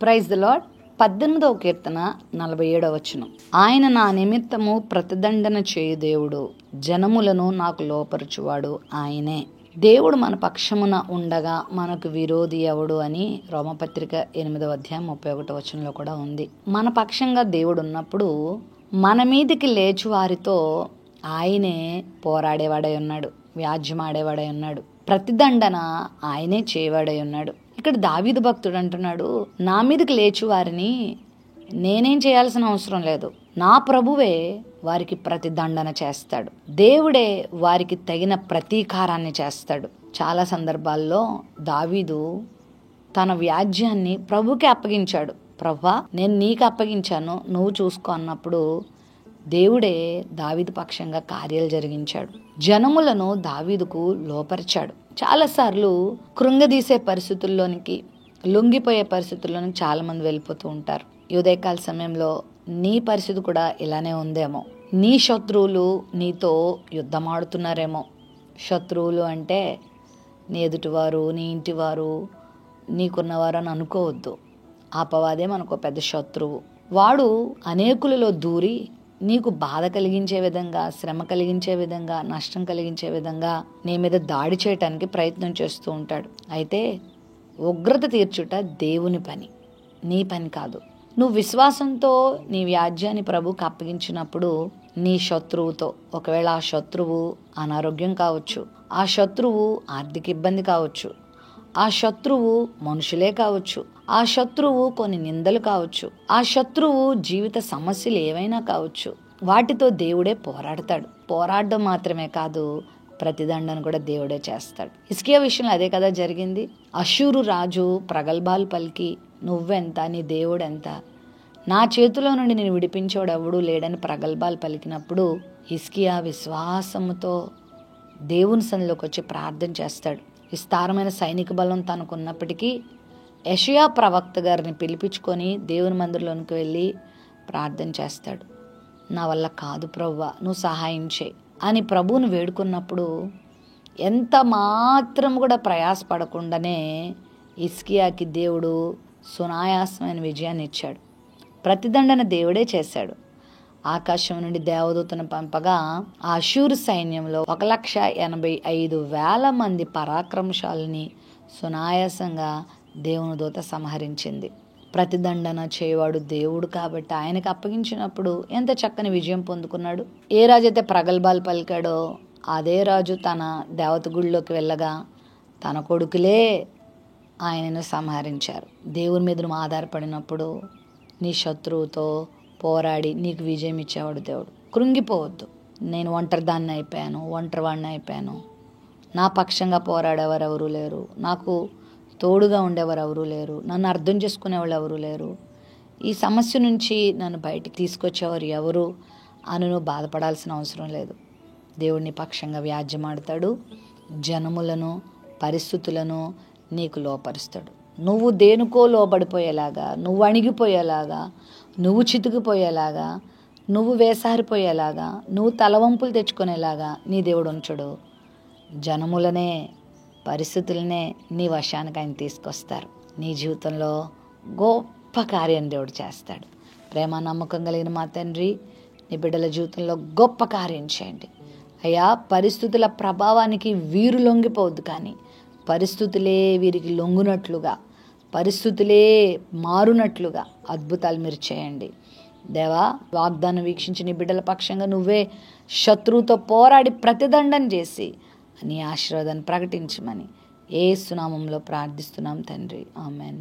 Praise the Lord. 18వ కీర్తన 47వ వచనం. ఆయన నా నిమిత్తము ప్రతిదండన చేయు దేవుడు, జనములను నాకు లోపరుచువాడు ఆయనే. దేవుడు మన పక్షమున ఉండగా మనకు విరోధి ఎవడు అని రోమపత్రిక 8వ అధ్యాయం 31వ వచనంలో కూడా ఉంది. మన పక్షంగా దేవుడు ఉన్నప్పుడు మన మీదికి లేచు వారితో ఆయనే పోరాడేవాడై ఉన్నాడు, వ్యాజ్యమాడేవాడై ఉన్నాడు, ప్రతిదండన ఆయనే చేయవాడై ఉన్నాడు. ఇక్కడ దావీదు భక్తుడు అంటున్నాడు, నా మీదకి లేచు వారిని నేనేం చేయాల్సిన అవసరం లేదు, నా ప్రభువే వారికి ప్రతిదండన చేస్తాడు, దేవుడే వారికి తగిన ప్రతీకారాన్ని చేస్తాడు. చాలా సందర్భాల్లో దావీదు తన వ్యాజ్యాన్ని ప్రభుకి అప్పగించాడు. ప్రభువా, నేను నీకు అప్పగించాను, నువ్వు చూసుకో అన్నప్పుడు దేవుడే దావీదు పక్షంగా కార్యాలు జరిగించాడు. జనములను దావీదుకు లోపరిచాడు. చాలాసార్లు కృంగదీసే పరిస్థితుల్లోనికి, లొంగిపోయే పరిస్థితుల్లోనికి చాలామంది వెళ్ళిపోతూ ఉంటారు. ఈ ఉదయకాల సమయంలో నీ పరిస్థితి కూడా ఇలానే ఉందేమో. నీ శత్రువులు నీతో యుద్ధమాడుతున్నారేమో. శత్రువులు అంటే నీ ఎదుటివారు, నీ ఇంటివారు, నీకున్నవారు అని అనుకోవద్దు. అపవాదే మనకు పెద్ద శత్రువు. వాడు అనేకులలో దూరి నీకు బాధ కలిగించే విధంగా, శ్రమ కలిగించే విధంగా, నష్టం కలిగించే విధంగా నీ మీద దాడి చేయటానికి ప్రయత్నం చేస్తూ ఉంటాడు. అయితే ఉగ్రత తీర్చుట దేవుని పని, నీ పని కాదు. నువ్వు విశ్వాసంతో నీ వ్యాజ్యాన్ని ప్రభువుకి అప్పగించినప్పుడు నీ శత్రువుతో, ఒకవేళ ఆ శత్రువు అనారోగ్యం కావచ్చు, ఆ శత్రువు ఆర్థిక ఇబ్బంది కావచ్చు, ఆ శత్రువు మనుషులే కావచ్చు, ఆ శత్రువు కొన్ని నిందలు కావచ్చు, ఆ శత్రువు జీవిత సమస్యలు ఏవైనా కావచ్చు, వాటితో దేవుడే పోరాడతాడు. పోరాడడం మాత్రమే కాదు, ప్రతిదండన కూడా దేవుడే చేస్తాడు. హిజ్కియా విషయంలో అదే కదా జరిగింది. అష్షూరు రాజు ప్రగల్భాలు పలికి, నువ్వెంత, నీ దేవుడెంత, నా చేతిలో నుండి నేను విడిపించేవాడు ఎవడూ లేడని ప్రగల్భాలు పలికినప్పుడు హిజ్కియా విశ్వాసముతో దేవుని సన్నిధిలోకి వచ్చి ప్రార్థన చేస్తాడు. విస్తారమైన సైనిక బలం తనకున్నప్పటికీ యెషయా ప్రవక్త గారిని పిలిపించుకొని దేవుని మందిరంలోనికి వెళ్ళి ప్రార్థన చేస్తాడు. నా వల్ల కాదు ప్రభువా, నువ్వు సహాయం చేయి అని ప్రభువుని వేడుకున్నప్పుడు ఎంత మాత్రం కూడా ప్రయాసపడకుండానే హిజ్కియాకి దేవుడు సునాయాసమైన విజయాన్ని ఇచ్చాడు. ప్రతిదండన దేవుడే చేశాడు. ఆకాశం నుండి దేవదూతను పంపగా ఆ అష్షూరు సైన్యంలో 1,85,000 మంది పరాక్రమశాలిని సునాయాసంగా దేవుని దూత సంహరించింది. ప్రతిదండన చేయవాడు దేవుడు కాబట్టి ఆయనకు అప్పగించినప్పుడు ఎంత చక్కని విజయం పొందుకున్నాడు. ఏ రాజు అయితే ప్రగల్భాలు పలికాడో అదే రాజు తన దేవత గుడిలోకి వెళ్ళగా తన కొడుకులే ఆయనను సంహరించారు. దేవుని మీద నువ్వు ఆధారపడినప్పుడు నీ శత్రువుతో పోరాడి నీకు విజయం ఇచ్చేవాడు దేవుడు. కృంగిపోవద్దు. నేను ఒంటరిదాన్ని అయిపోయాను, ఒంటరివాడిని అయిపోయాను, నా పక్షంగా పోరాడేవారు ఎవరూ లేరు, నాకు తోడుగా ఉండేవారు ఎవరూ లేరు, నన్ను అర్థం చేసుకునేవాళ్ళు ఎవరూ లేరు, ఈ సమస్య నుంచి నన్ను బయటికి తీసుకొచ్చేవారు ఎవరు అని నువ్వు బాధపడాల్సిన అవసరం లేదు. దేవుడిని పక్షంగా వ్యాజ్యమాడతాడు. జనములను, పరిస్థితులను నీకు లోపరుస్తాడు. నువ్వు దేనికో లోబడిపోయేలాగా, నువ్వు అణిగిపోయేలాగా, నువ్వు చితికిపోయేలాగా, నువ్వు వేసారిపోయేలాగా, నువ్వు తలవంపులు తెచ్చుకునేలాగా నీ దేవుడు ఉంచడు. జనములనే, పరిస్థితులనే నీ వశానికి ఆయన తీసుకొస్తారు. నీ జీవితంలో గొప్ప కార్యం దేవుడు చేస్తాడు. ప్రేమ నమ్మకం కలిగిన మా తండ్రి, నీ బిడ్డల జీవితంలో గొప్ప కార్యం చేయండి అయ్యా. పరిస్థితుల ప్రభావానికి వీరు లొంగిపోవద్దు, కానీ పరిస్థితులే వీరికి లొంగునట్లుగా, పరిస్థితులే మారునట్లుగా అద్భుతాలు మీరు చేయండి దేవా. వాగ్దానం వీక్షించి నీ బిడ్డల పక్షంగా నువ్వే శత్రువుతో పోరాడి ప్రతిదండన చేసి నీ ఆశీర్వాదాన్ని ప్రకటించమని యేసు నామములో ప్రార్థిస్తున్నాం తండ్రి, ఆమెన్.